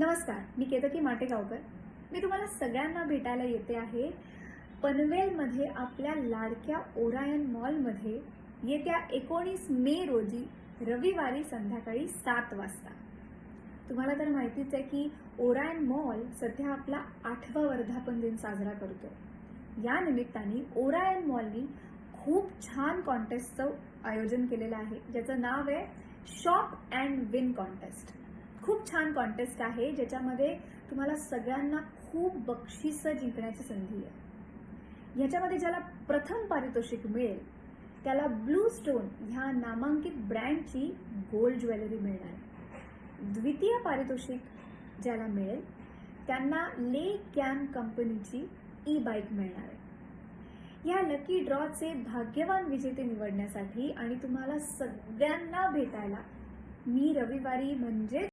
नमस्कार, मी केतकी माटेगावकर. मी तुम्हाला सगळ्यांना भेटायला येते आहे पनवेलमध्ये आपल्या लाडक्या ओरायन मॉलमध्ये येत्या 19 मे रोजी रविवारी संध्याकाळी 7 वाजता. तुम्हाला तर माहितीच आहे की ओरायन मॉल सध्या आपला 8वा वर्धापन दिन साजरा करतो. या निमित्ताने ओरायन मॉलनी खूप छान कॉन्टेस्टचं आयोजन केलेलं आहे, ज्याचं नाव आहे शॉप अँड विन कॉन्टेस्ट. खूप छान कॉन्टेस्ट आहे, ज्याच्यामध्ये तुम्हाला सगळ्यांना खूप बक्षिसं जिंकण्याची संधी आहे. ह्याच्यामध्ये ज्याला प्रथम पारितोषिक मिळेल त्याला ब्लू स्टोन ह्या नामांकित ब्रँडची गोल्ड ज्वेलरी मिळणार आहे. द्वितीय पारितोषिक ज्याला मिळेल त्यांना ले कॅन कंपनीची ई बाईक मिळणार आहे. या लकी ड्रॉचे भाग्यवान विजेते निवडण्यासाठी आणि तुम्हाला सगळ्यांना भेटायला मी रविवारी म्हणजे